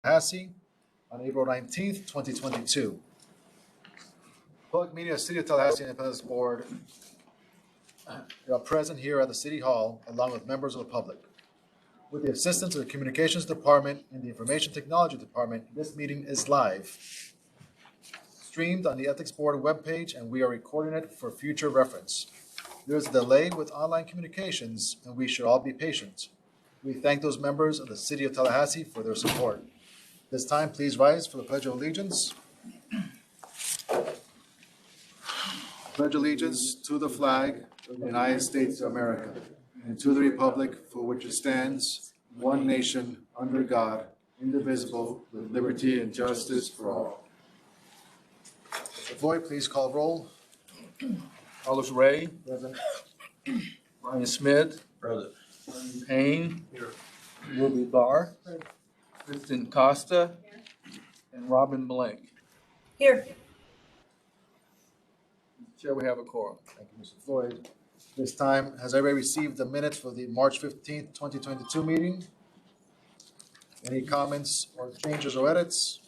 Tallahassee on April 19th, 2022. Public meeting of City of Tallahassee Independence Board are present here at the City Hall along with members of the public. With the assistance of the Communications Department and the Information Technology Department, this meeting is live, streamed on the Ethics Board webpage, and we are recording it for future reference. There is a delay with online communications, and we should all be patient. We thank those members of the City of Tallahassee for their support. This time, please rise for the Pledge of Allegiance. Pledge allegiance to the flag of the United States of America and to the republic for which it stands, one nation, under God, indivisible, with liberty and justice for all. Mr. Floyd, please call roll. Carlos Ray. Present. Brian Smith. Present. Brian Payne. Here. Ruby Barr. Kristen Costa. And Robin Blank. Here. Chair, we have a quorum. Thank you, Mr. Floyd. This time, has everybody received the minutes for the March 15th, 2022 meeting? Any comments or changes or edits?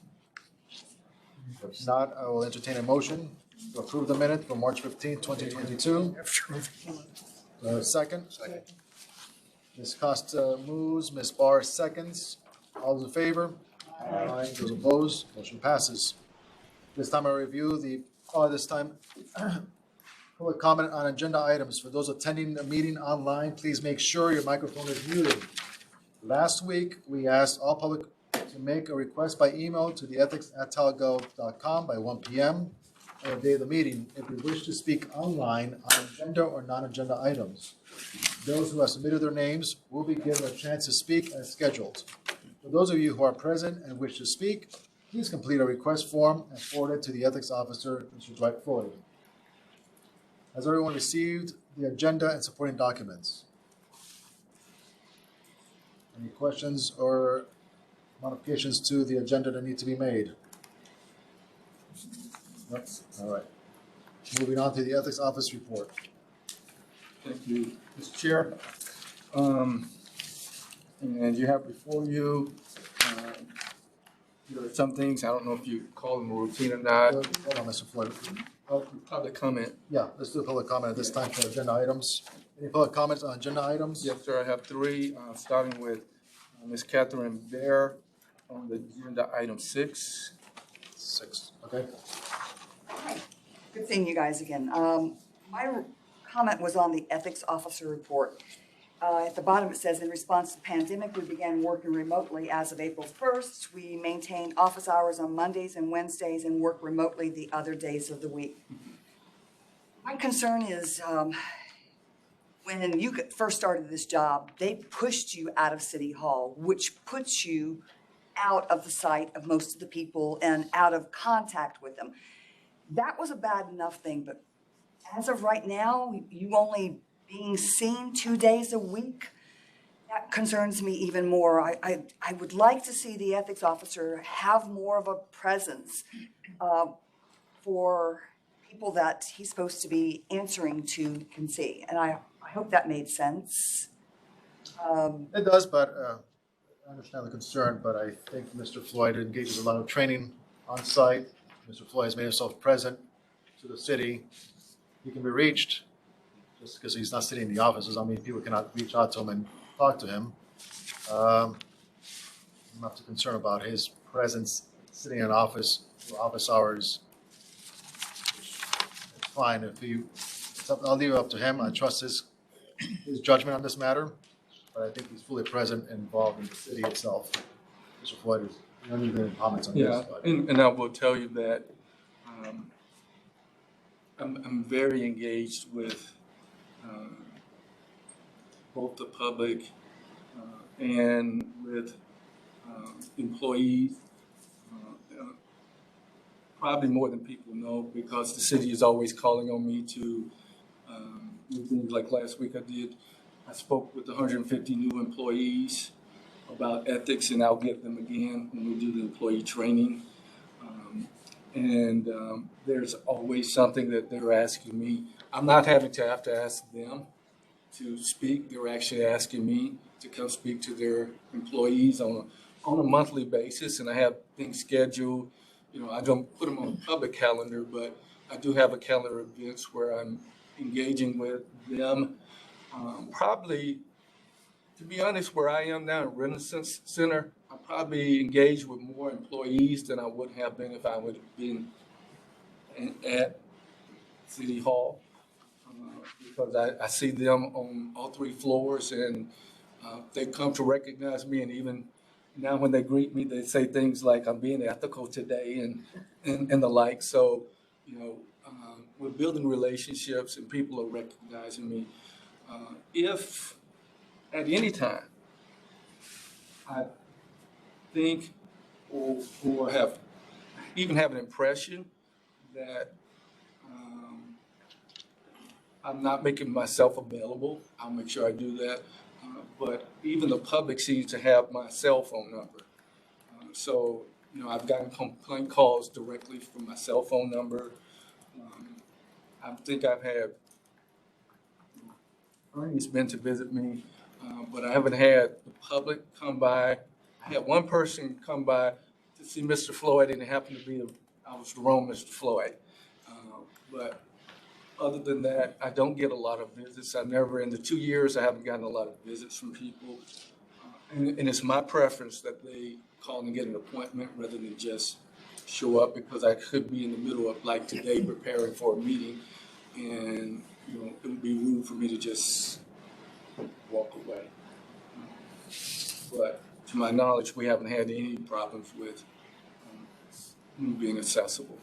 If not, I will entertain a motion to approve the minute for March 15th, 2022. Second? Second. Ms. Costa moves, Ms. Barr seconds. All those in favor? Aye. Those opposed? Motion passes. This time I review public comment on agenda items. For those attending the meeting online, please make sure your microphone is muted. Last week, we asked all public to make a request by email to the ethics@talgov.com by 1 p.m. on the day of the meeting if you wish to speak online on agenda or non-agenda items. Those who have submitted their names will be given a chance to speak as scheduled. For those of you who are present and wish to speak, please complete a request form and forward it to the ethics officer, Mr. Dwight Floyd. Has everyone received the agenda and supporting documents? Any questions or modifications to the agenda that need to be made? Nope. All right. Moving on to the ethics office report. Thank you, Mr. Chair. And you have before you, there are some things, I don't know if you call them a routine or not. Hold on, Mr. Floyd. Public comment. Yeah, let's do a public comment at this time for agenda items. Any public comments on agenda items? Yes, sir, I have three, starting with Ms. Catherine Bear on the agenda item 6. 6, okay. Hi. Good seeing you guys again. My comment was on the ethics officer report. At the bottom it says, in response to the pandemic, we began working remotely as of April 1st. We maintain office hours on Mondays and Wednesdays and work remotely the other days of the week. My concern is when you first started this job, they pushed you out of City Hall, which puts you out of the sight of most of the people and out of contact with them. That was a bad enough thing, but as of right now, you only being seen 2 days a week, that concerns me even more. I would like to see the ethics officer have more of a presence for people that he's supposed to be answering to can see. And I hope that made sense. It does, but I understand the concern, but I think Mr. Floyd engages a lot of training on site. Mr. Floyd has made himself present to the city. He can be reached. Just because he's not sitting in the office doesn't mean people cannot reach out to him and talk to him. I'm not too concerned about his presence sitting in office for office hours. It's fine if I'll leave it up to him. I trust his judgment on this matter, but I think he's fully present and involved in the city itself. Mr. Floyd, you don't need any comments on Yeah, this. But. and I will tell you that I'm very engaged with both the public and with employees, probably more than people know, because the city is always calling on me to do things like last week I spoke with 150 new employees about ethics, and I'll get them again when we do the employee training. There's always something that they're asking me. I'm not having to have to ask them to speak. They're actually asking me to come speak to their employees on on a monthly basis, and I have things scheduled. You know, I don't put them on a public calendar, but I do have a calendar of events where I'm engaging with them. Probably, to be honest, where I am now in Renaissance Center, I probably engage with more employees than I would have been if I would have been at City Hall. Because I see them on all three floors, and they come to recognize me, and even now when they greet me, they say things like, "I'm being ethical today," and the like. So, you know, we're building relationships, and people are recognizing me. If at any time I think or have even have an impression that I'm not making myself available, I'll make sure I do that. But even the public seems to have my cell phone number. So, you know, I've gotten complaint calls directly from my cell phone number. I think I've had Ernie's been to visit me, but I haven't had the public come by. I had one person come by to see Mr. Floyd, and it happened to be I was the wrong Mr. Floyd. But other than that, I don't get a lot of visits. In the 2 years, I haven't gotten a lot of visits from people. And it's my preference that they call and get an appointment rather than just show up, because I could be in the middle of, like today, preparing for a meeting, and, you know, it would be rude for me to just walk away. But to my knowledge, we haven't had any problems with me being accessible.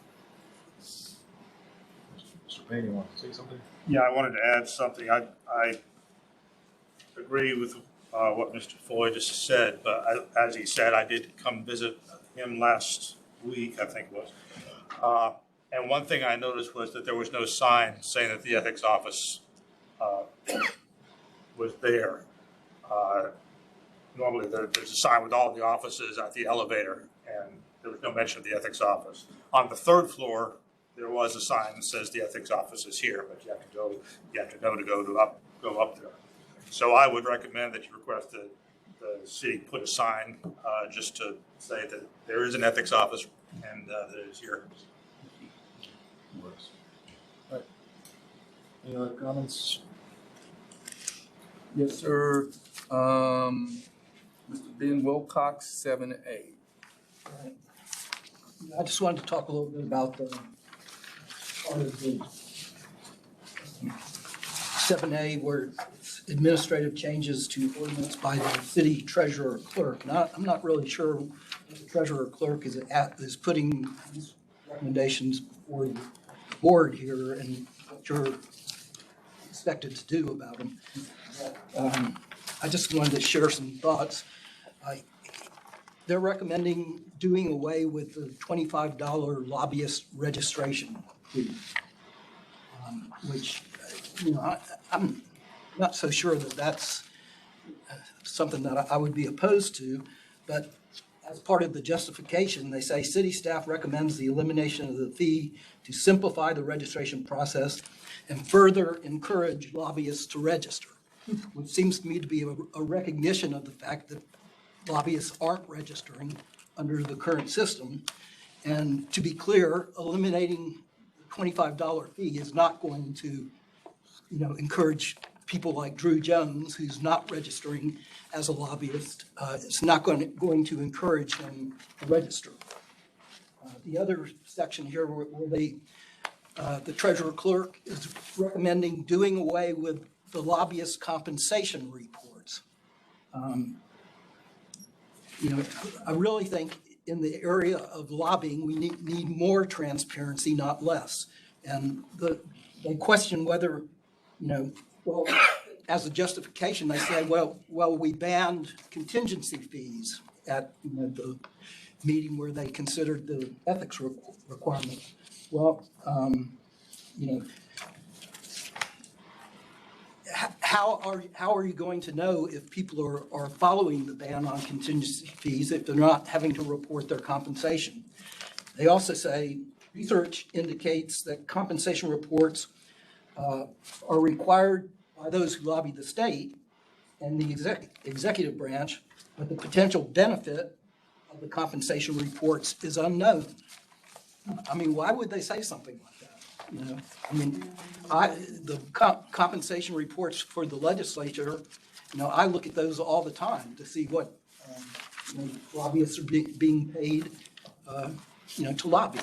Mr. Payne, you want to say something? Yeah, I wanted to add something. I agree with what Mr. Floyd just said, but as he said, I did come visit him last week, I think it was. And one thing I noticed was that there was no sign saying that the ethics office was there. Normally there's a sign with all the offices at the elevator, and there was no mention of the ethics office. On the third floor, there was a sign that says the ethics office is here, but you have to know to go up there. So I would recommend that you request that the city put a sign just to say that there is an ethics office and that it is here. Works. All right. Any other comments? Yes, sir. Mr. Ben Wilcox, 7A. Right. I just wanted to talk a little bit about the part of the 7A where it's administrative changes to ordinance by the city treasurer clerk. And I'm not really sure what the treasurer clerk is putting these recommendations before the board here and what you're expected to do about them. I just wanted to share some thoughts. They're recommending doing away with the $25 lobbyist registration fee, which, you know, I'm not so sure that that's something that I would be opposed to, but as part of the justification, they say city staff recommends the elimination of the fee to simplify the registration process and further encourage lobbyists to register, which seems to me to be a recognition of the fact that lobbyists aren't registering under the current system. And to be clear, eliminating the $25 fee is not going to, you know, encourage people like Drew Jones, who's not registering as a lobbyist. It's not going to encourage him to register. The other section here where the treasurer clerk is recommending doing away with the lobbyist compensation reports. You know, I really think in the area of lobbying, we need more transparency, not less. And they question whether, you know, well, as a justification, they say, well, we banned contingency fees at, you know, the meeting where they considered the ethics requirement. Well, you know, how are you going to know if people are following the ban on contingency fees if they're not having to report their compensation? They also say research indicates that compensation reports are required by those who lobby the state and the executive branch, but the potential benefit of the compensation reports is unknown. I mean, why would they say something like that? You know, I mean, the compensation reports for the legislature, you know, I look at those all the time to see what, you know, lobbyists are being paid, you know, to lobby.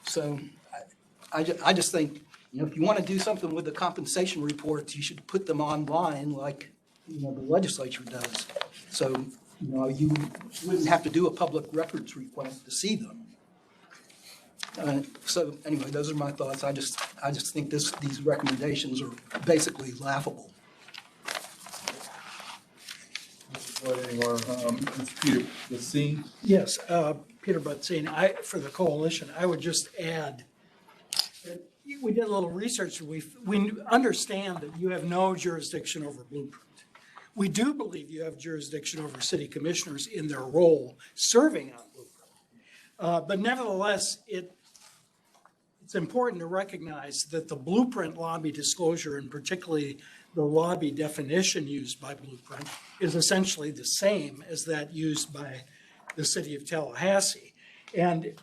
So I just think, you know, if you want to do something with the compensation reports, you should put them online like, you know, the legislature does. So, you know, you wouldn't have to do a public records request to see them. So anyway, those are my thoughts. I just think these recommendations are basically laughable. Mr. Peter, the scene. Yes, Peter Butzini, for the coalition, I would just add that we did a little research. We understand that you have no jurisdiction over Blueprint. We do believe you have jurisdiction over city commissioners in their role serving on Blueprint. But nevertheless, it's important to recognize that the Blueprint lobby disclosure, and particularly the lobby definition used by Blueprint, is essentially the same as that used by the City of Tallahassee. And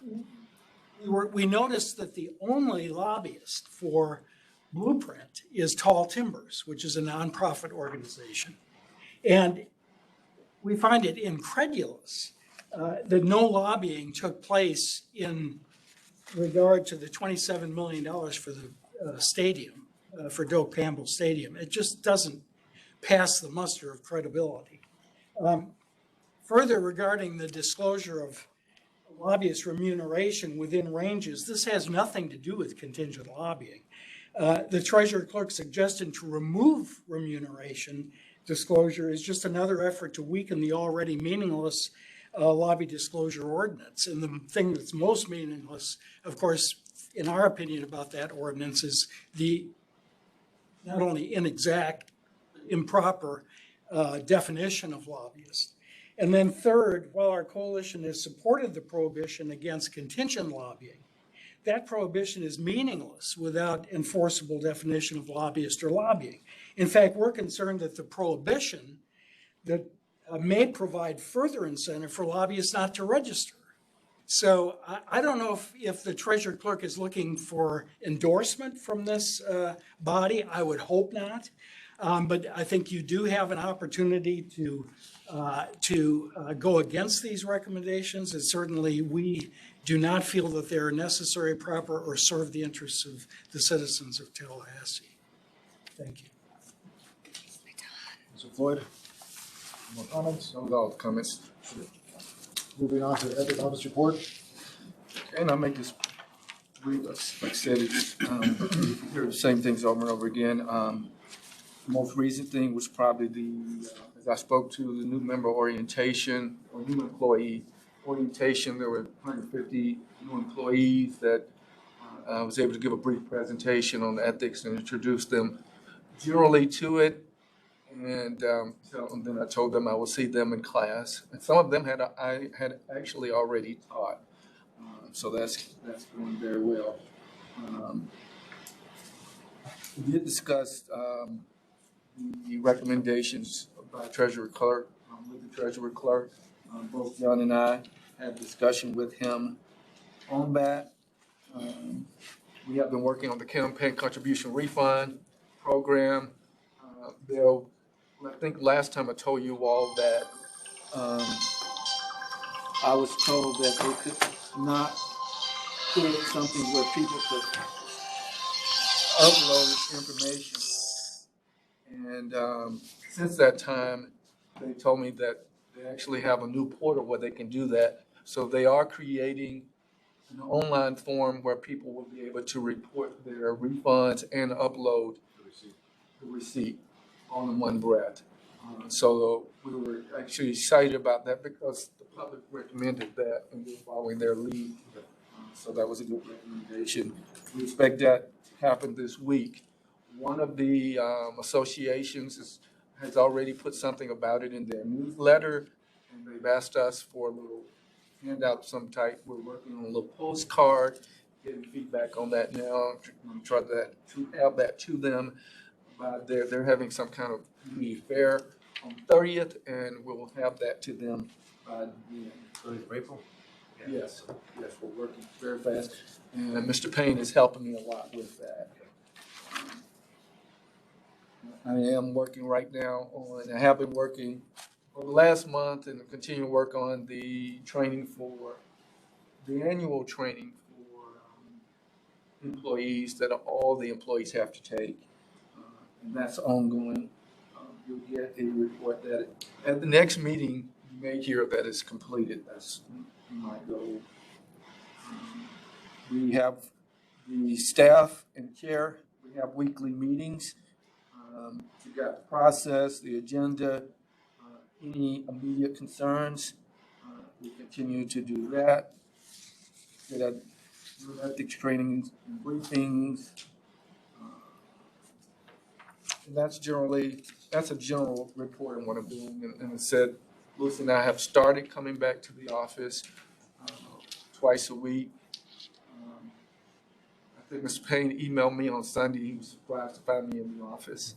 we noticed that the only lobbyist for Blueprint is Tall Timbers, which is a nonprofit organization. And we find it incredulous that no lobbying took place in regard to the $27 million for the stadium, for Doak Campbell Stadium. It just doesn't pass the muster of credibility. Further, regarding the disclosure of lobbyist remuneration within ranges, this has nothing to do with contingent lobbying. The treasurer clerk's suggestion to remove remuneration disclosure is just another effort to weaken the already meaningless lobby disclosure ordinance. And the thing that's most meaningless, of course, in our opinion about that ordinance, is the not only inexact, improper definition of lobbyist. And then third, while our coalition has supported the prohibition against contingent lobbying, that prohibition is meaningless without enforceable definition of lobbyist or lobbying. In fact, we're concerned that the prohibition that may provide further incentive for lobbyists not to register. So I don't know if the treasurer clerk is looking for endorsement from this body. I would hope not. But I think you do have an opportunity to go against these recommendations. And certainly we do not feel that they're necessary, proper, or serve the interests of the citizens of Tallahassee. Thank you. Mr. Floyd, more comments? Those are all the comments. Moving on to the ethics office report. And I'll make this brief. Like I said, it's, you hear the same things over and over again. The most recent thing was probably as I spoke to the new member orientation or new employee orientation, there were 150 new employees that I was able to give a brief presentation on ethics and introduce them generally to it. And then I told them I will see them in class. And some of them I had actually already taught. So that's going very well. We did discuss the recommendations by Treasurer Clerk, with the Treasurer Clerk. Both John and I had a discussion with him on that. We have been working on the campaign contribution refund program. I think last time I told you all that I was told that they could not create something where people could upload information. And since that time, they told me that they actually have a new portal where they can do that. So they are creating an online form where people will be able to report their refunds and upload the receipt all in one breath. So we were actually excited about that because the public recommended that and we're following their lead. So that was a good recommendation. We expect that to happen this week. One of the associations has already put something about it in their newsletter, and they've asked us for a little handout of some type. We're working on a little postcard, getting feedback on that now. I'm trying to have that to them. They're having some kind of community fair on 30th, and we'll have that to them by then. 30th of April? Yes, we're working very fast, and Mr. Payne is helping me a lot with that. I am working right now I have been working for the last month and continue to work on the training for, the annual training for employees that all the employees have to take. And that's ongoing. You'll get a report that at the next meeting, you may hear that it's completed. That's my goal. We have the staff and chair, we have weekly meetings. We've got the process, the agenda, any immediate concerns. We continue to do that. Get a ethics trainings and briefings. And that's a general report on what I'm doing. And it said, Lucy and I have started coming back to the office twice a week. I think Mr. Payne emailed me on Sunday. He was surprised to find me in the office.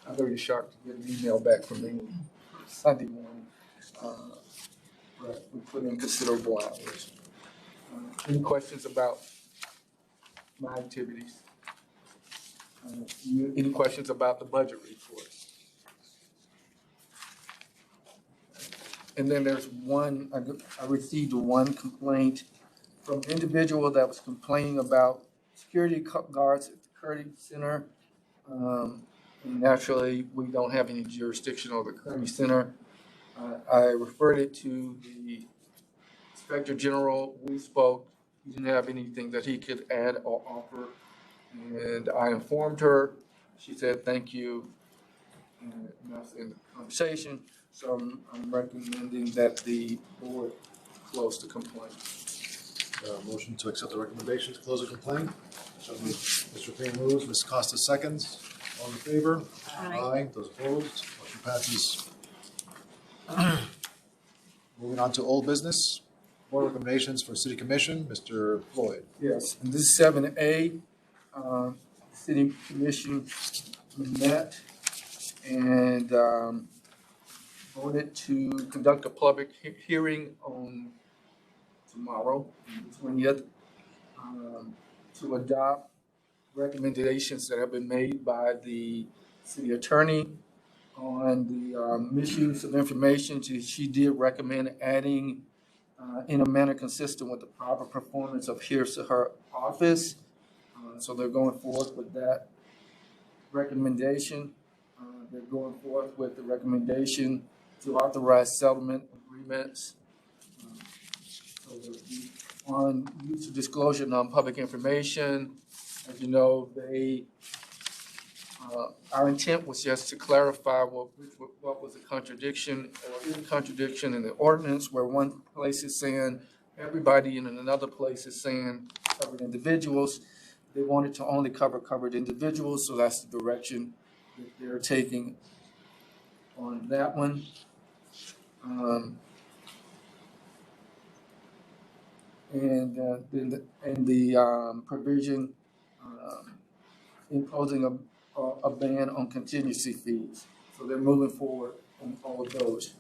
I'm very shocked to get an email back from me Sunday morning. But we put in considerable hours. Any questions about my activities? Any questions about the budget report? And then there's one, I received one complaint from an individual that was complaining about security guards at the Kearney Center. And naturally, we don't have any jurisdiction over the Kearney Center. I referred it to the Inspector General. We spoke. He didn't have anything that he could add or offer. And I informed her. She said, thank you. And that's in the conversation. So I'm recommending that the board close the complaint. Motion to accept the recommendation to close the complaint. Mr. Payne moves, Ms. Costa seconds. All in favor? Aye. Those opposed? Motion passes. Moving on to old business. Board recommendations for city commission, Mr. Floyd. Yes, and this is 7A. City Commission met and voted to conduct a public hearing on tomorrow, the 20th, to adopt recommendations that have been made by the city attorney on the misuse of information. She did recommend adding in a manner consistent with the proper performance of here to her office. So they're going forth with that recommendation. They're going forth with the recommendation to authorize settlement agreements. On use of disclosure of non-public information, as you know, our intent was just to clarify what was a contradiction or any contradiction in the ordinance, where one place is saying everybody and in another place is saying covered individuals. They wanted to only cover covered individuals, so that's the direction that they're taking on that one. And the provision imposing a ban on contingency fees. So they're moving forward on all of those.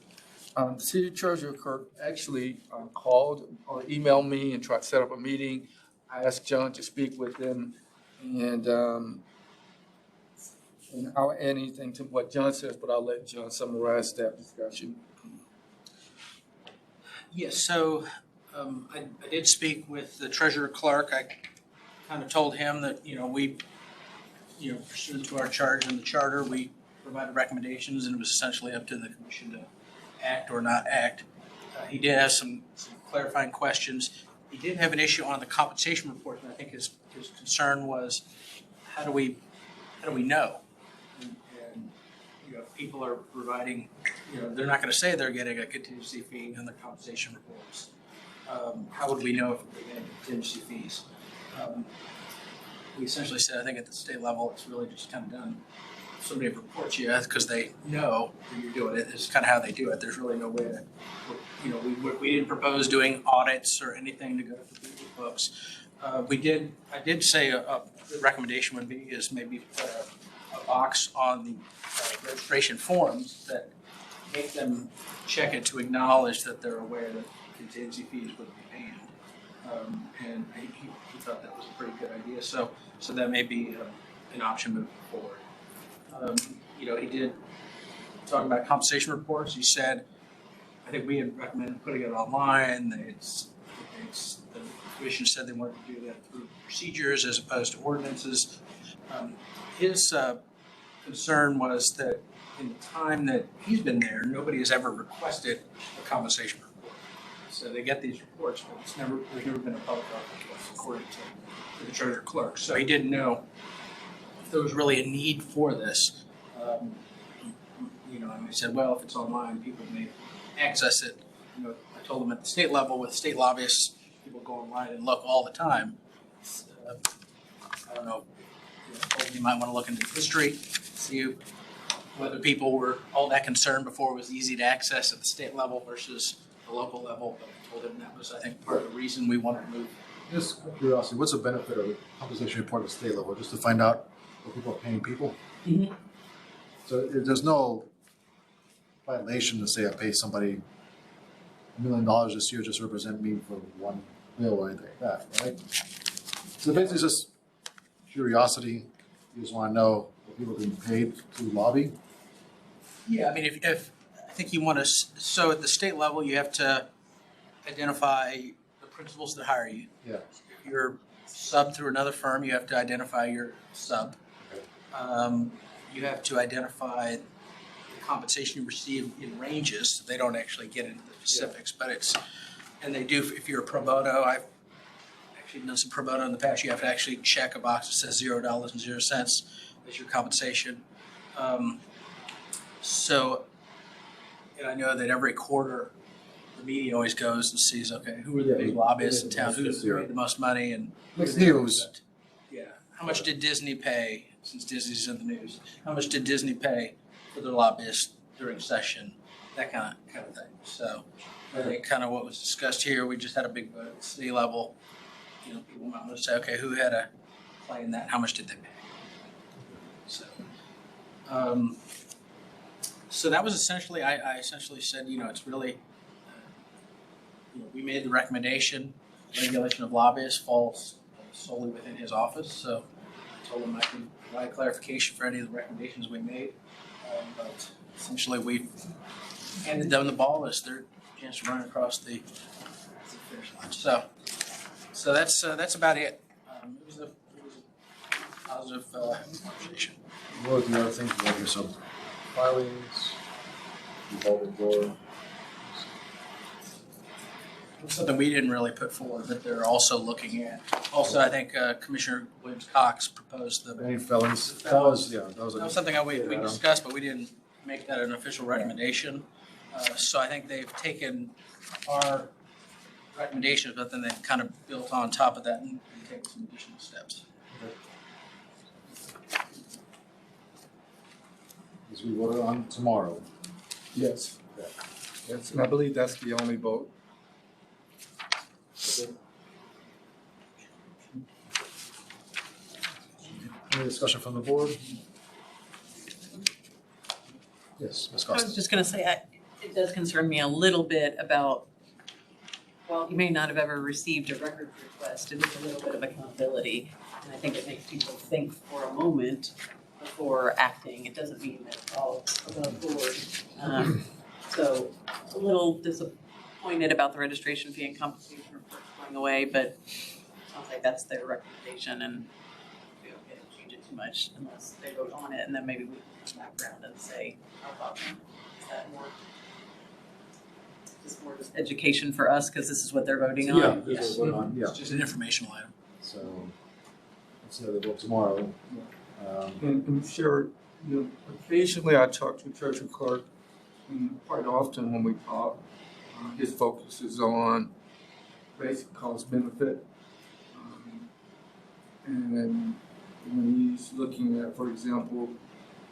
The city treasurer clerk actually called or emailed me and tried to set up a meeting. I asked John to speak with them, and I'll add anything to what John says, but I'll let John summarize that discussion. Yes, so I did speak with the treasurer clerk. I kind of told him that, we, pursuant to our charge in the charter, we provided recommendations, and it was essentially up to the commission to act or not act. He did have some clarifying questions. He did have an issue on the compensation report, and I think his concern was, how do we know? And people are providing, they're not going to say they're getting a contingency fee on their compensation reports. How would we know if we're getting contingency fees? We essentially said, I think at the state level, it's really just kind of done. If somebody reports you because they know that you're doing it, it's kind of how they do it. There's really no way to, we didn't propose doing audits or anything to go through the books. I did say a recommendation would be is maybe put a box on the registration forms that make them check it to acknowledge that they're aware that contingency fees would be paid. And he thought that was a pretty good idea, so that may be an option moving forward. He did talk about compensation reports. He said, I think we had recommended putting it online. The commission said they wanted to do that through procedures as opposed to ordinances. His concern was that in the time that he's been there, nobody has ever requested a compensation report. So they get these reports, but there's never been a public request according to the treasurer clerk. So he didn't know if there was really a need for this. And he said, well, if it's online, people may access it. I told him at the state level with state lobbyists, people go online and look all the time. I don't know. You might want to look into history, see whether people were all that concerned before it was easy to access at the state level versus the local level. But I told him that was, I think, part of the reason we wanted to move. Just curiosity, what's the benefit of a compensation report at the state level? Just to find out what people are paying people? Mm-hmm. So there's no violation to say I pay somebody $1 million this year just to represent me for one bill or anything like that, right? So basically it's just curiosity. You just want to know what people are being paid to lobby. Yeah, I mean, if I think you want to, so at the state level, you have to identify the principals that hire you. Yeah. If you're sub through another firm, you have to identify your sub. Okay. You have to identify the compensation you receive in ranges. They don't actually get into the specifics, but and they do, if you're a pro bono, I've actually done some pro bono in the past, you have to actually check a box that says $0.00 as your compensation. And I know that every quarter, the media always goes and sees, okay, who are the big lobbyists in town, who's made the most money, and Mixed news. yeah, how much did Disney pay, since Disney's in the news? How much did Disney pay for their lobbyists during session? That kind of thing. So I think kind of what was discussed here, we just had a big vote at the city level. People might want to say, okay, who had a play in that? How much did they pay? So that was essentially, I essentially said, it's really, we made the recommendation, regulation of lobbyists falls solely within his office. So I told him I can provide clarification for any of the recommendations we made. But essentially we handed them the ball as their chance to run across the finish line. So that's about it. It was a positive conversation. What are the other things? What are some filings? Revolving door? Something we didn't really put forward, but they're also looking at. Also, I think Commissioner Williams-Cox proposed Any felons? That was something something we discussed, but we didn't make that an official recommendation. So I think they've taken our recommendations, but then they've kind of built on top of that and taken some additional steps. As we vote on tomorrow. Yes. Yes, and I believe that's the only vote. Any discussion from the board? Yes, Ms. I was Costa. just gonna say, it does concern me a little bit about, well, you may not have ever received a record request, it is a little bit of accountability. And I think it makes people think for a moment before acting. It doesn't mean that it's all above board. So a little disappointed about the registration fee and compensation report going away, but it sounds like that's their recommendation and we don't get to change it too much unless they vote on it, and then maybe we can come back around and say, how about them? Is that more just education for us, because this is what they're voting on? Yeah, Yes. this is what we're on, yeah. It's just an informational item. So, let's see how they vote tomorrow. And sure, occasionally I talk to Treasurer Clark, and quite often when we talk, his focus is on basic cost benefit. And then when he's looking at, for example,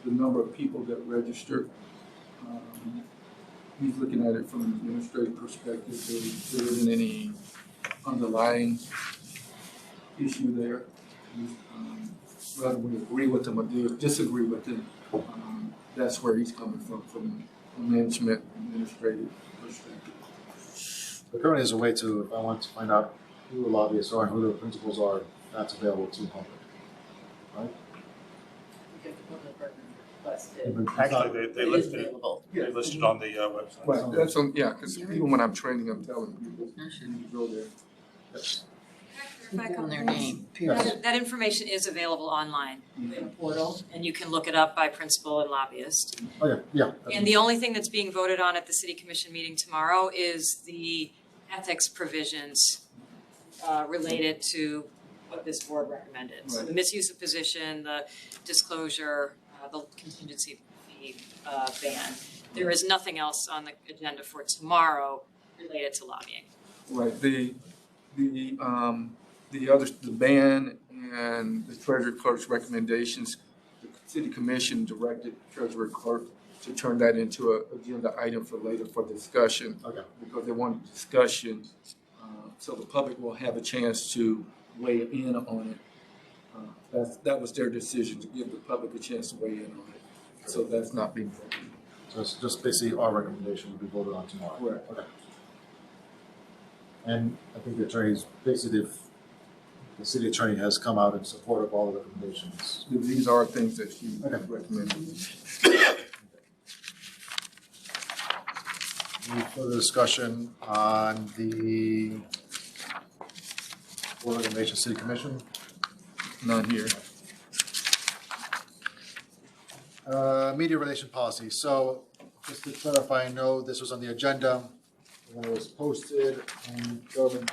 the number of people that register, he's looking at it from an administrative perspective. There isn't any underlying issue there. Whether we agree with him or disagree with him, that's where he's coming from management administrative perspective. But currently there's a way to, if I want to find out who the lobbyists are and who the principals are, that's available to the public, right? Because the public record requested, Actually, they it is listed, available. they listed on the website. Well, that's on, yeah, because even when I'm training, I'm telling people, you need to go there. Click on their name. That information is available online, The portal. and you can look it up by principal and lobbyist. Oh, yeah, yeah. And the only thing that's being voted on at the city commission meeting tomorrow is the ethics provisions related to what this board recommended. So the misuse of position, the disclosure, the contingency fee ban. There is nothing else on the agenda for tomorrow related to lobbying. Right, the ban and the treasurer clerk's recommendations, the city commission directed treasurer clerk to turn that into an agenda item for later for discussion. Okay. Because they want discussion, so the public will have a chance to weigh in on it. That was their decision, to give the public a chance to weigh in on it. So that's not being voted. So it's just basically our recommendation will be voted on tomorrow. Correct. Okay. And I think the attorney's, basically, the city attorney has come out in support of all the recommendations. These are things that she Okay. recommended. Any further discussion on the Board of Recommendation City Commission? None here. Media relation policy. So just to clarify, I know this was on the agenda when it was posted and Gov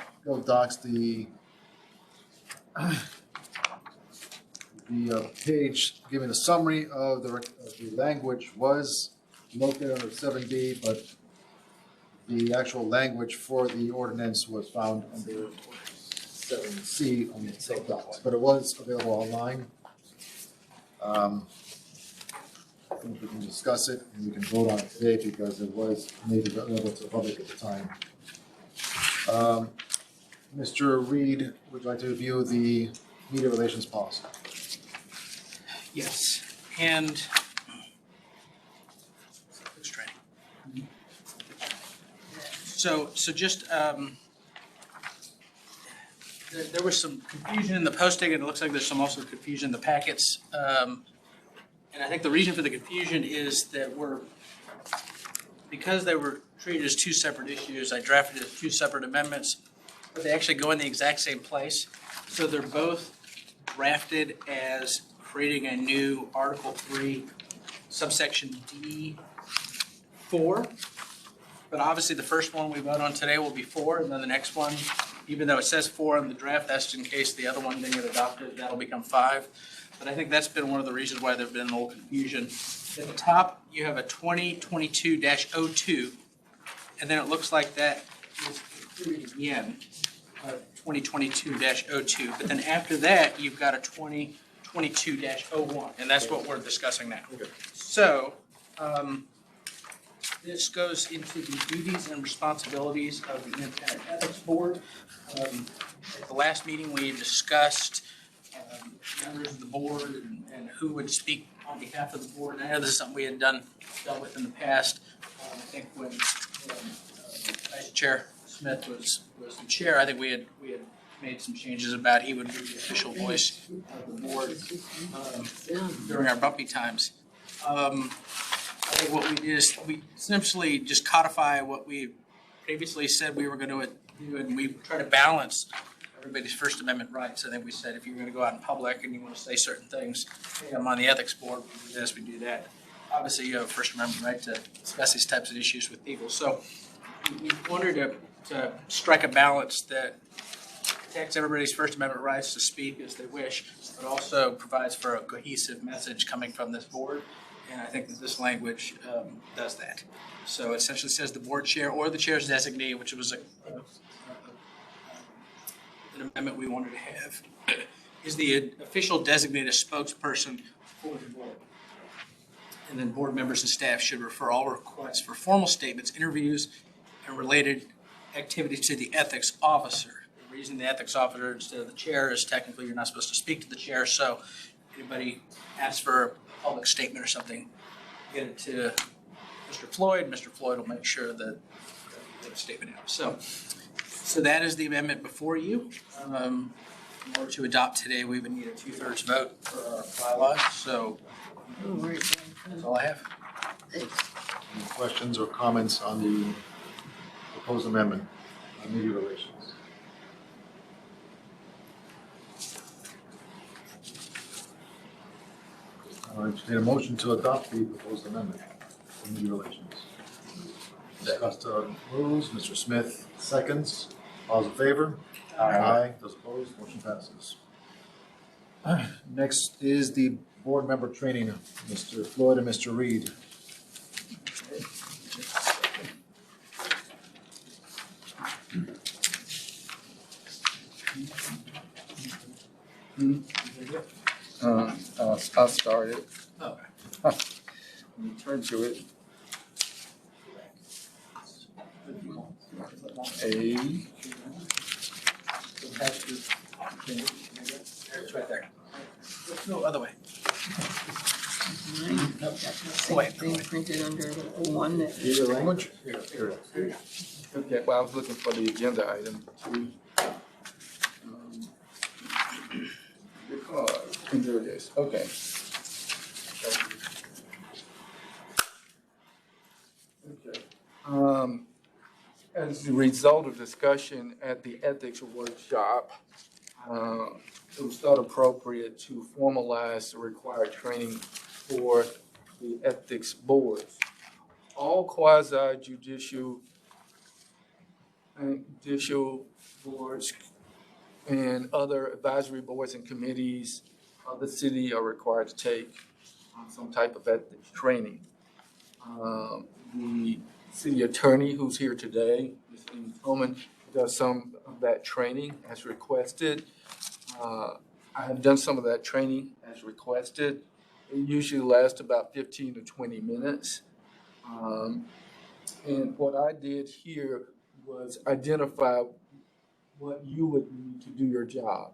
Docs, the page giving a summary of the language was located under 7B, but the actual language for the ordinance was found under 7C on the Gov Docs, but it was available online. I think we can discuss it and we can vote on it today because it was made available to the public at the time. Mr. Reed, would you like to review the media relations policy? Yes, and it's training. So just, there was some confusion in the posting, and it looks like there's some also confusion in the packets. And I think the reason for the confusion is that because they were treated as two separate issues, I drafted as two separate amendments, but they actually go in the exact same place. So they're both drafted as creating a new Article 3, subsection D4. But obviously the first one we vote on today will be 4, and then the next one, even though it says 4 in the draft, that's in case the other one didn't get adopted, that'll become 5. But I think that's been one of the reasons why there's been a little confusion. At the top, you have a 2022-02, and then it looks like that is included again, 2022-02. But then after that, you've got a 2022-01, and that's what we're discussing now. Okay. So, this goes into the duties and responsibilities of the Independent Ethics Board. At the last meeting, we discussed members of the board and who would speak on behalf of the board. I know this is something we had dealt with in the past. I think when Vice Chair Smith was the chair, I think we had made some changes about he would be the official voice of the board during our bumpy times. I think what we did is we essentially just codify what we previously said we were going to do, and we try to balance everybody's First Amendment rights. I think we said if you're going to go out in public and you want to say certain things, hey, I'm on the ethics board, we do this, we do that. Obviously, you have a First Amendment right to discuss these types of issues with people. So we wanted to strike a balance that protects everybody's First Amendment rights to speak as they wish, but also provides for a cohesive message coming from this board. And I think that this language does that. So it essentially says the board chair or the chair's designee, which was an amendment we wanted to have, is the official designated spokesperson for the board. And then board members and staff should refer all requests for formal statements, interviews, and related activities to the ethics officer. The reason the ethics officer instead of the chair is technically you're not supposed to speak to the chair, so anybody asks for a public statement or something, get it to the Mr. Floyd. Mr. Floyd will make sure that the statement out. So that is the amendment before you. In order to adopt today, we would need a 2/3 vote for our bylaws. So that's all I have. Any questions or comments on the proposed amendment on media relations? I'll entertain a motion to adopt the proposed amendment on media relations. Mr. Costa moves, Mr. Smith seconds. All those in favor? Aye. Those opposed, motion passes. Next is the board member training, Mr. Floyd and Mr. Reed. I'll start it. Okay. Let me turn to it. It's right there. Let's go other way. Same printed under the one that. Media language? Okay, well, I was looking for the agenda item too. There it is, okay. Okay. As a result of discussion at the ethics workshop, it was thought appropriate to formalize the required training for the ethics boards. All quasi-judicial and judicial boards and other advisory boards and committees of the city are required to take some type of ethics training. The city attorney who's here today, Ms. Amy Coleman, does some of that training as requested. I have done some of that training as requested. It usually lasts about 15 to 20 minutes. And what I did here was identify what you would need to do your job.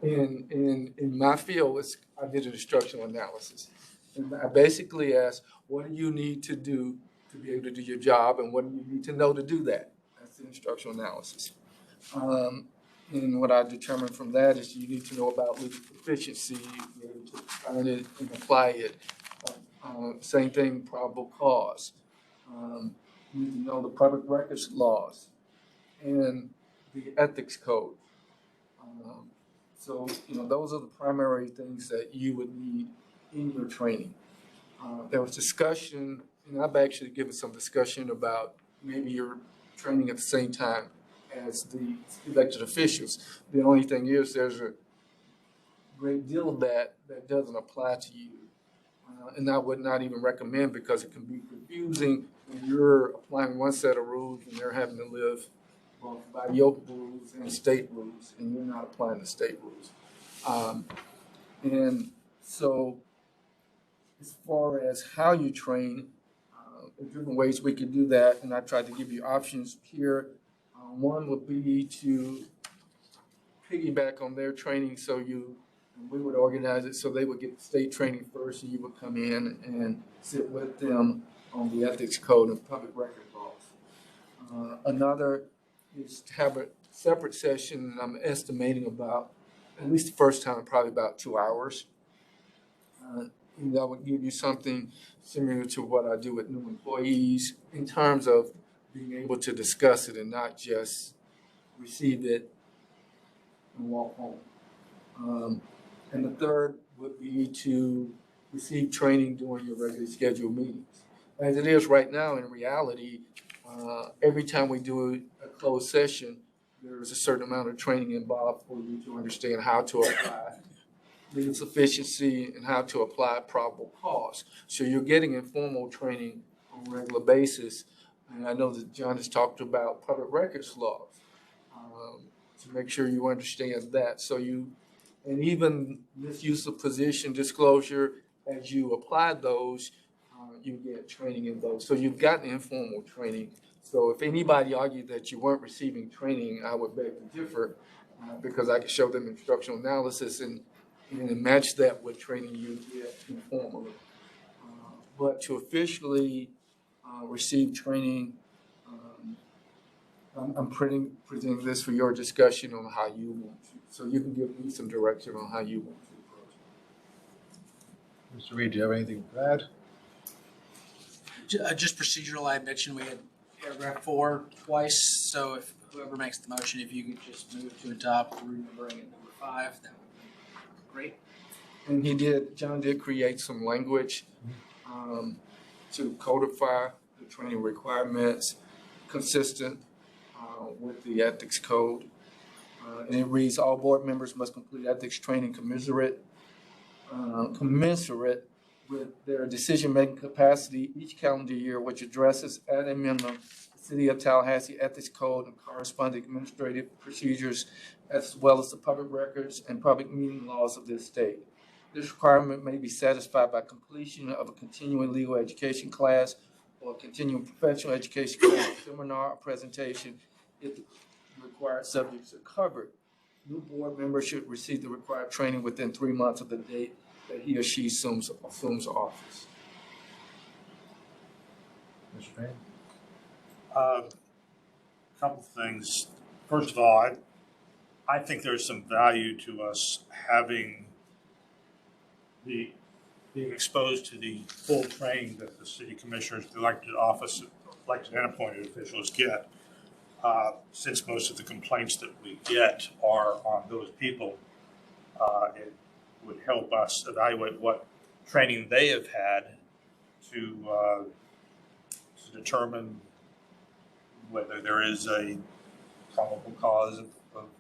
In my field, I did an instructional analysis. And I basically asked, what do you need to do to be able to do your job, and what do you need to know to do that? That's the instructional analysis. And what I determined from that is you need to know about legal proficiency, be able to find it and apply it. Same thing, probable cause. You need to know the public records laws and the ethics code. So, those are the primary things that you would need in your training. There was discussion, and I've actually given some discussion about maybe you're training at the same time as the elected officials. The only thing is there's a great deal of that doesn't apply to you. And I would not even recommend, because it can be confusing when you're applying one set of rules and they're having to live both by your rules and state rules, and you're not applying the state rules. And so as far as how you train, there are different ways we could do that, and I tried to give you options here. One would be to piggyback on their training, so we would organize it so they would get the state training first, and you would come in and sit with them on the ethics code and public record laws. Another is to have a separate session, and I'm estimating about, at least the first time, probably about 2 hours. And that would give you something similar to what I do with new employees in terms of being able to discuss it and not just receive it and walk home. And the third would be to receive training during your regularly scheduled meetings. As it is right now, in reality, every time we do a closed session, there's a certain amount of training involved for you to understand how to apply legal sufficiency and how to apply probable cause. So you're getting informal training on a regular basis. And I know that John has talked about public records laws to make sure you understand that. And even misuse of position disclosure, as you apply those, you get training in those. So you've gotten informal training. So if anybody argued that you weren't receiving training, I would beg to differ, because I could show them instructional analysis and match that with training you get informally. But to officially receive training, I'm presenting this for your discussion on how you want to. So you can give me some direction on how you want to approach it. Mr. Reed, do you have anything to add? Just procedural, I mentioned we had paragraph 4 twice, so if whoever makes the motion, if you could just move to adopt renumbering at number 5, that would be great. And John did create some language to codify the training requirements consistent with the ethics code. And it reads, all board members must complete ethics training commensurate with their decision-making capacity each calendar year, which addresses at a minimum the City of Tallahassee Ethics Code and corresponding administrative procedures, as well as the public records and public meeting laws of this state. This requirement may be satisfied by completion of a continuing legal education class or a continuing professional education class, seminar, or presentation if the required subjects are covered. New board members should receive the required training within 3 months of the date that he or she assumes office. Mr. Payne? Couple things. First of all, I think there's some value to us having being exposed to the full training that the city commissioners, the elected and appointed officials get. Since most of the complaints that we get are on those people, it would help us evaluate what training they have had to determine whether there is a probable cause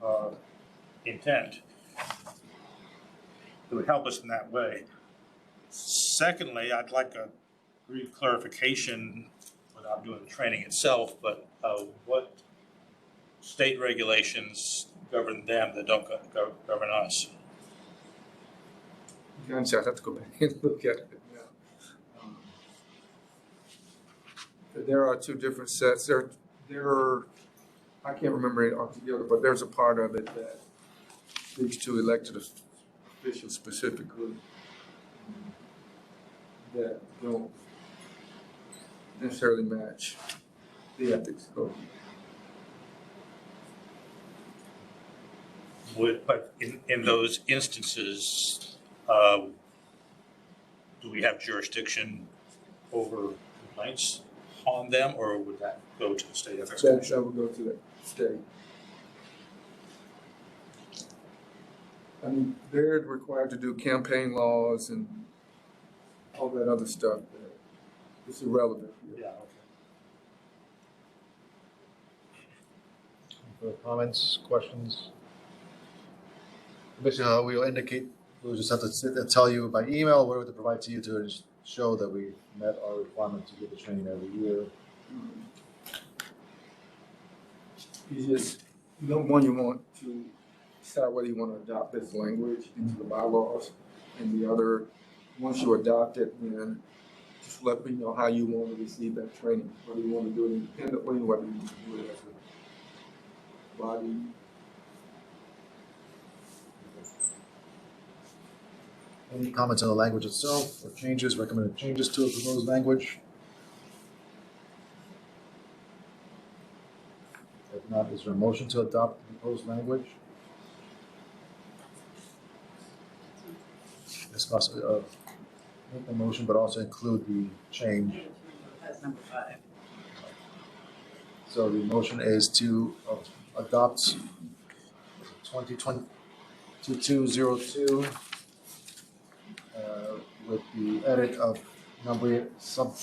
of intent. It would help us in that way. Secondly, I'd like a brief clarification without doing the training itself, but what state regulations govern them that don't govern us? I'd have to go back and look at it now. There are 2 different sets. There are, I can't remember it altogether, but there's a part of it that speaks to elected officials specifically that don't necessarily match the ethics code. But in those instances, do we have jurisdiction over complaints on them, or would that go to the state ethics commission? That would go to the state. I mean, they're required to do campaign laws and all that other stuff that is irrelevant here. Yeah, okay. Further comments, questions? Commissioner, we'll indicate, we'll just have to tell you by email what to provide to you to show that we met our requirement to get the training every year. You just, number one, you want to decide whether you want to adopt this language into the bylaws, and the other, once you adopt it, then just let me know how you want to receive that training, whether you want to do it independently, whether you want to do it as a body. Any comments on the language itself, or changes, recommended changes to a proposed language? If not, is there a motion to adopt the proposed language? Discuss, make the motion, but also include the change. That's number 5. So the motion is to adopt 2020-2202 with the edit of number sub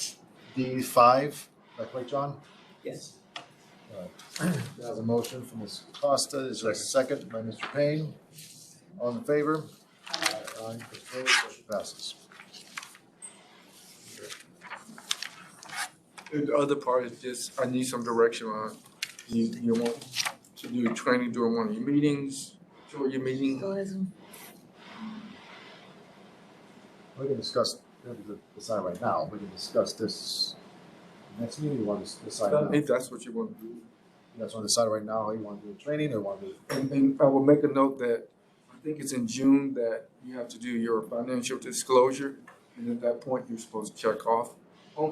D5. Is that correct, John? Yes. There's a motion from Ms. Costa. Is there a second by Mr. Payne? All in favor? Aye. Opposed? Motion passes. The other part is just, I need some direction on, you want to do training during one of your meetings, or your meeting? We can discuss, we have to decide right now. We can discuss this next meeting. You want to decide now? If that's what you want to do. You guys want to decide right now how you want to do the training, or want to do? And I will make a note that, I think it's in June that you have to do your financial disclosure. And at that point, you're supposed to check off,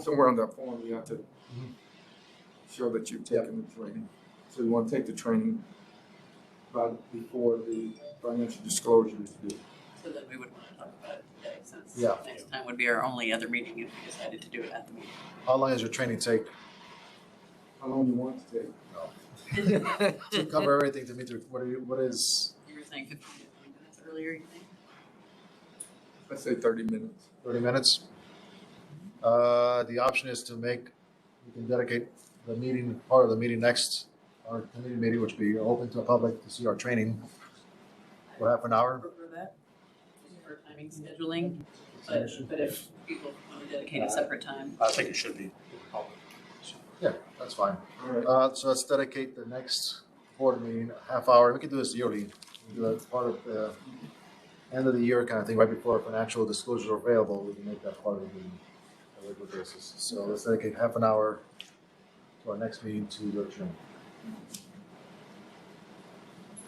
somewhere on that form, you have to show that you've taken the training. So you want to take the training before the financial disclosure is due. So then we would want to talk about it today, since Yeah. next time would be our only other meeting if we decided to do it at the meeting. How long does your training take? How long you want to take? To cover everything to meet the, what is You were saying 15 to 20 minutes earlier, you think? Let's say 30 minutes. 30 minutes? The option is to we can dedicate the meeting, part of the meeting next, our committee meeting, which will be open to the public to see our training for half an hour. Prefer that, for timing scheduling, but if people want to dedicate a separate time. I think it should be public. Yeah, that's fine. All right. So let's dedicate the next board meeting, a half hour. We can do this yearly. We can do it part of the end of the year kind of thing, right before financial disclosures are available. We can make that part of the meeting on a regular basis. So let's dedicate half an hour to our next meeting to your training.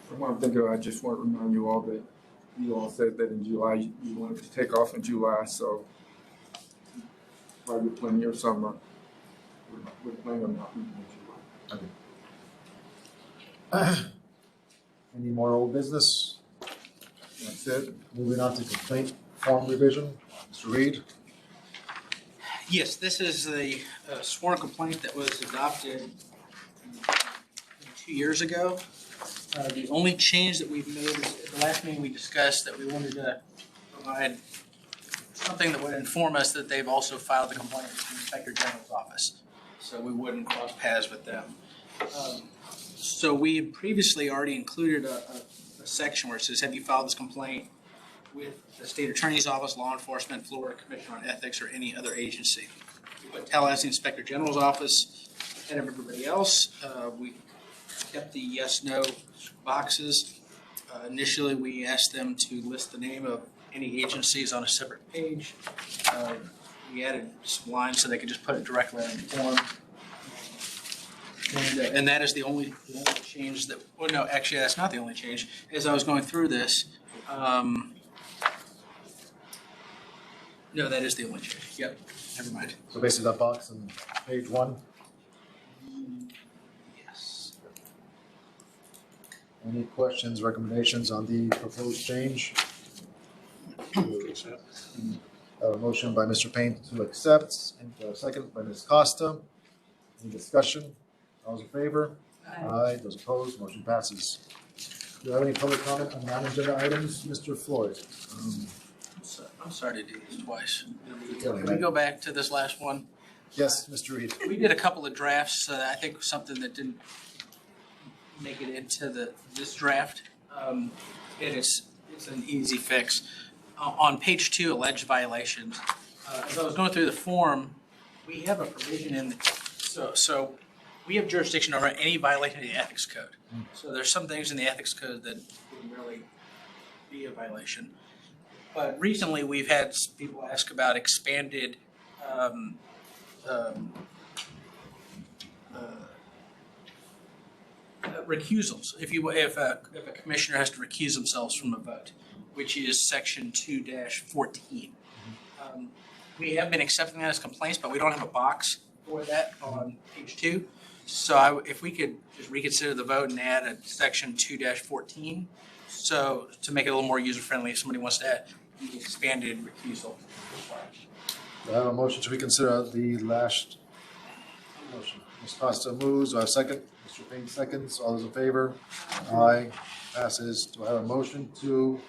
From what I'm thinking, I just want to remind you all that you all said that in July, you wanted to take off in July, so while you're planning your summer, we're planning on not meeting in July. Okay. Any more old business? That's it. Moving on to complaint form revision. Mr. Reed? Yes, this is the sworn complaint that was adopted 2 years ago. The only change that we've made is at the last meeting we discussed that we wanted to provide something that would inform us that they've also filed the complaint with the Inspector General's office, so we wouldn't cross paths with them. So we had previously already included a section where it says, have you filed this complaint with the State Attorney's Office, Law Enforcement, Florida Commission on Ethics, or any other agency. We put Tallahassee Inspector General's Office ahead of everybody else. We kept the yes/no boxes. Initially, we asked them to list the name of any agencies on a separate page. We added some lines so they could just put it directly on the form. And that is the only change that, well, no, actually, that's not the only change. As I was going through this, no, that is the only change. Yep, never mind. So basically that box on page 1. Yes. Any questions, recommendations on the proposed change? A motion by Mr. Payne to accept, and a second by Ms. Costa. Any discussion? All those in favor? Aye. Those opposed, motion passes. Do you have any public comment on non-agenda items? Mr. Floyd? I'm sorry to do this twice. Can Can we go back to this last one? Yes, Mr. Reed. We did a couple of drafts, I think something that didn't make it into this draft. It's an easy fix. On page 2, alleged violations, as I was going through the form, we have a provision in, so we have jurisdiction over any violation of the ethics code. So there's some things in the ethics code that wouldn't really be a violation. But recently, we've had people ask about expanded recusals. If a commissioner has to recuse themselves from a vote, which is section 2-14. We have been accepting that as complaints, but we don't have a box for that on page 2. So if we could just reconsider the vote and add a section 2-14, so to make it a little more user-friendly, if somebody wants to add the expanded recusal. Do I have a motion to reconsider the last motion? Ms. Costa moves. Do I have a second? Mr. Payne seconds. All those in favor? Aye. Passes. Do I have a motion to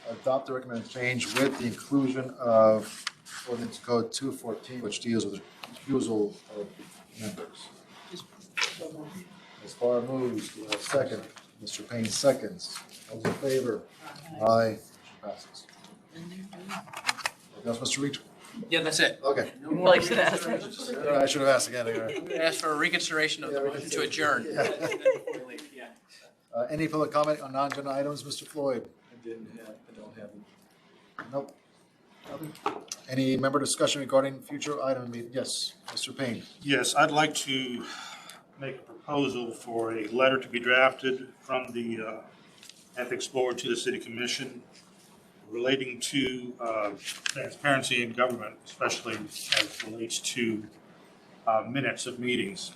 adopt the recommended change with the inclusion of ordinance code 214, which deals with refusal of members? Ms. Barr moves. Do I have a second? Mr. Payne seconds. All those in favor? Aye. Passes. Anything else, Mr. Reed? Yeah, that's it. Okay. No more Probably should ask. reconsideration. I should have asked again. I'm gonna ask for a reconsideration of the motion to adjourn. Yeah. Yeah. Any public comment on non-agenda items, Mr. Floyd? I don't have it. Nope. Nothing. Any member discussion regarding future item meeting? Yes, Mr. Payne. Yes, I'd like to make a proposal for a letter to be drafted from the Ethics Board to the City Commission relating to transparency in government, especially as relates to minutes of meetings.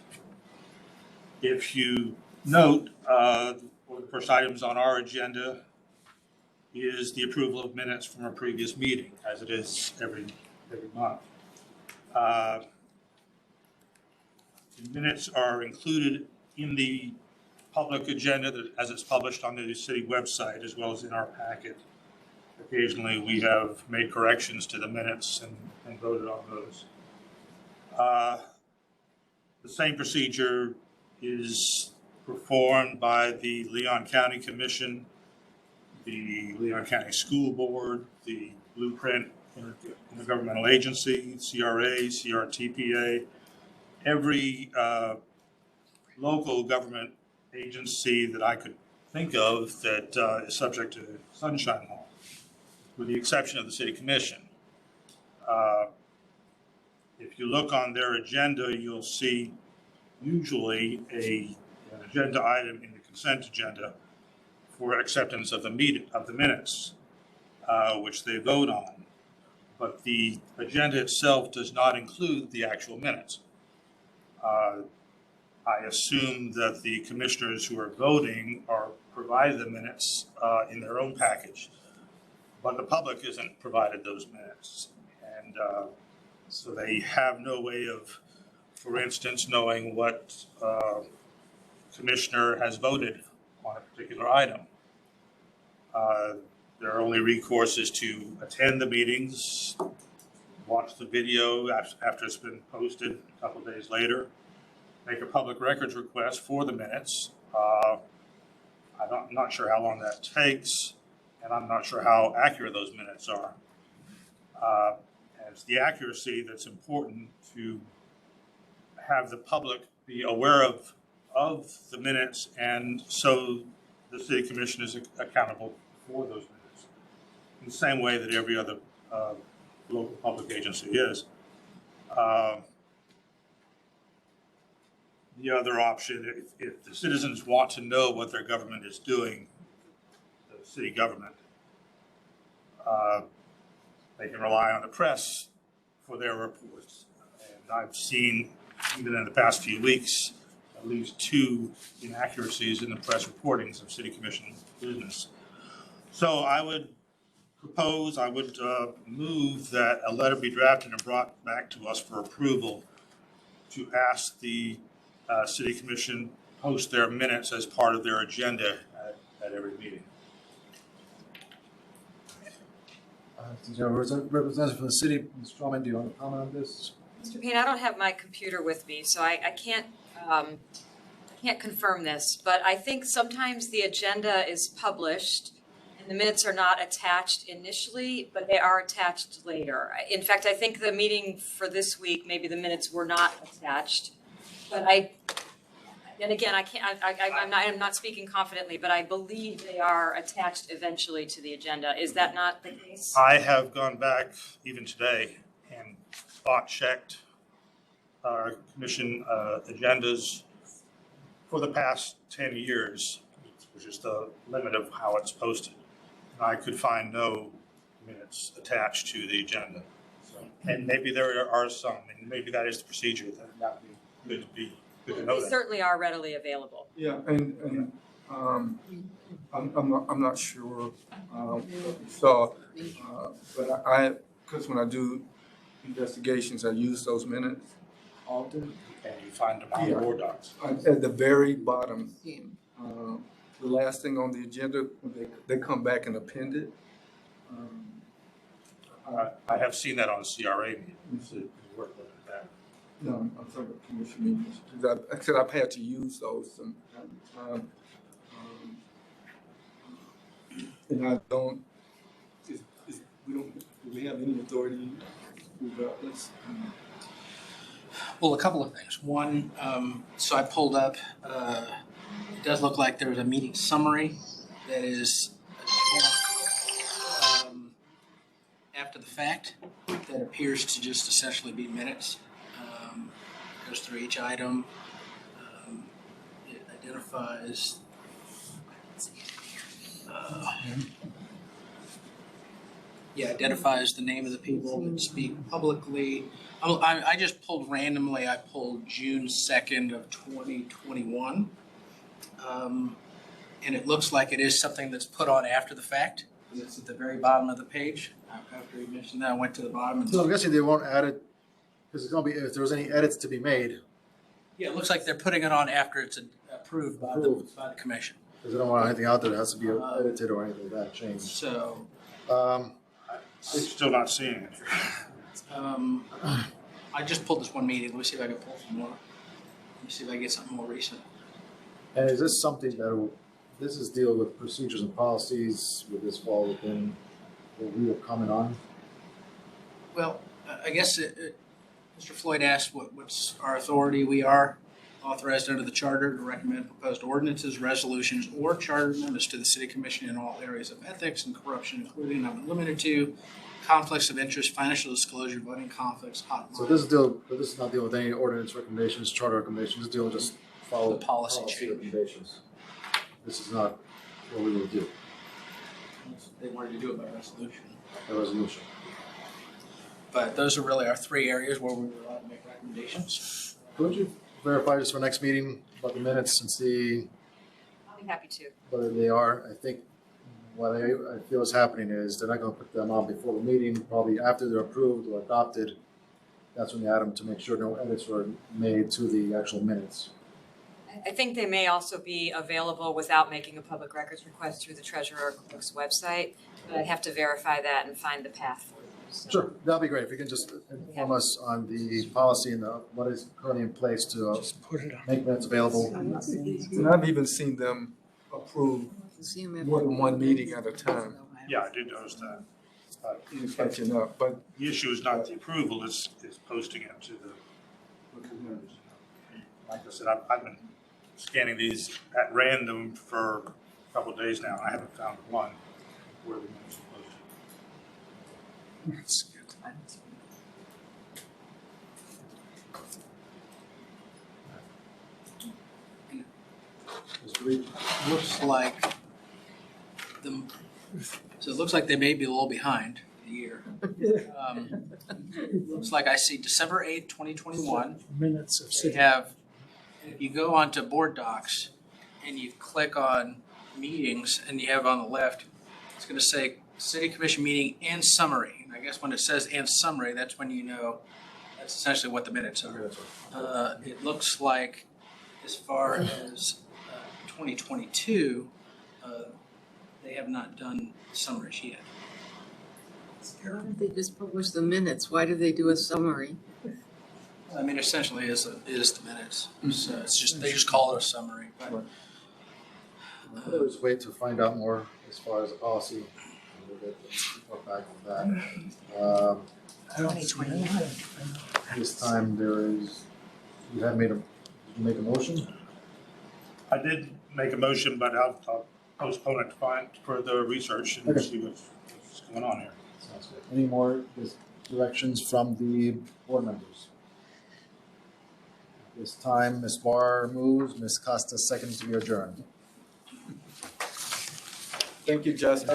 If you note, one of the first items on our agenda is the approval of minutes from a previous meeting, as it is every month. The minutes are included in the public agenda as it's published on the city website, as well as in our packet. Occasionally, we have made corrections to the minutes and voted on those. The same procedure is performed by the Leon County Commission, the Leon County School Board, the Blueprint Intergovernmental Agency, CRA, CRTPA, every local government agency that I could think of that is subject to Sunshine Law, with the exception of the City Commission. If you look on their agenda, you'll see usually an agenda item in the consent agenda for acceptance of the minutes, which they vote on. But the agenda itself does not include the actual minutes. I assume that the commissioners who are voting are provided the minutes in their own package, but the public isn't provided those minutes. And so they have no way of, for instance, knowing what commissioner has voted on a particular item. Their only recourse is to attend the meetings, watch the video after it's been posted a couple of days later, make a public records request for the minutes. I'm not sure how long that takes, and I'm not sure how accurate those minutes are. And it's the accuracy that's important to have the public be aware of the minutes, and so the City Commission is accountable for those minutes in the same way that every other local public agency is. The other option, if the citizens want to know what their government is doing, the city government, they can rely on the press for their reports. And I've seen, even in the past few weeks, at least 2 inaccuracies in the press reportings of City Commission business. So I would move that a letter be drafted and brought back to us for approval to ask the City Commission post their minutes as part of their agenda at every meeting. Representative from the city, Ms. Strawman, do you want to comment on this? Mr. Payne, I don't have my computer with me, so I can't confirm this, but I think sometimes the agenda is published and the minutes are not attached initially, but they are attached later. In fact, I think the meeting for this week, maybe the minutes were not attached, but I'm not speaking confidently, but I believe they are attached eventually to the agenda. Is that not the case? I have gone back even today and spot checked our commission agendas for the past 10 years, which is the limit of how it's posted. I could find no minutes attached to the agenda. So, and maybe there are some, and maybe that is the procedure. That would be good to know They that. certainly are readily available. Yeah, and I'm not sure what you saw, but because when I do investigations, I use those minutes often. And you find them on the board docs. At the very bottom, the last thing on the agenda, they come back and append it. I have seen that on CRA meetings. No, I'm talking about commission meetings, because I said I've had to use those sometimes. And I don't, do we have any authority regardless? Well, a couple of things. One, so I pulled up, it does look like there's a meeting summary that is after the fact that appears to just essentially be minutes. Goes through each item. It identifies identifies the name of the people that speak publicly. I just pulled randomly, I pulled June 2nd of 2021. And it looks like it is something that's put on after the fact. It's at the very bottom of the page. After you mentioned that, I went to the bottom and. So I'm guessing they won't add it, because it's gonna be, if there's any edits to be made, Yeah, it looks like they're putting it on after it's approved by the commission. because they don't want anything out there that has to be edited or anything like that changed. So, Um, I'm still not seeing it. I just pulled this one meeting. Let me see if I can pull some more. Let me see if I can get something more recent. and is this something that, this is deal with procedures and policies, would this fall within what we will comment on? Well, I guess Mr. Floyd asked what's our authority. We are authorized under the charter to recommend proposed ordinances, resolutions, or charter amendments to the city commission in all areas of ethics and corruption, including not limited to conflicts of interest, financial disclosure, voting conflicts, hotline. So this is not dealing with any ordinance recommendations, charter recommendations, this deal with just follow The policy change. recommendations. This is not what we will do, They wanted to do it by resolution. a resolution. But those are really our three areas where we were allowed to make recommendations. Could you verify just for next meeting about the minutes and see I'll be happy to. whether they are? I think what I feel is happening is they're not gonna put them on before the meeting, probably after they're approved or adopted. That's when you add them to make sure no edits were made to the actual minutes. I think they may also be available without making a public records request through the treasurer clerk's website, but I'd have to verify that and find the path for them. So- Sure, that'd be great if you can just inform us on the policy and what is currently in place to Just put it on. make minutes available. And I've even seen them approve more than one meeting at a time, Yeah, I did notice that. catching up, but The issue is not the approval, it's posting it to the. Like I said, I've been scanning these at random for a couple of days now. I haven't found one where the minutes are posted. That's good. Mr. Reed? Looks like so it looks like they may be a little behind a year. Looks like I see December 8th, 2021. Minutes of They city. have, if you go onto board docs and you click on meetings and you have on the left, it's gonna say city commission meeting and summary. And I guess when it says and summary, that's when you know that's essentially what the minutes are. It looks like as far as 2022, they have not done summaries yet. Why don't they just publish the minutes? Why do they do a summary? I mean, essentially is the minutes. So it's just, they just call it a summary. But There's a way to find out more as far as the policy. We'll get back on that. I don't see it. This time there is, you have made did you make a motion? I did make a motion, but I'll postpone it to find further research and Okay. see what's going on here. Sounds good. Any more directions from the board members? This time, Ms. Barr moves, Ms. Costa seconds to be adjourned. thank you, Justin.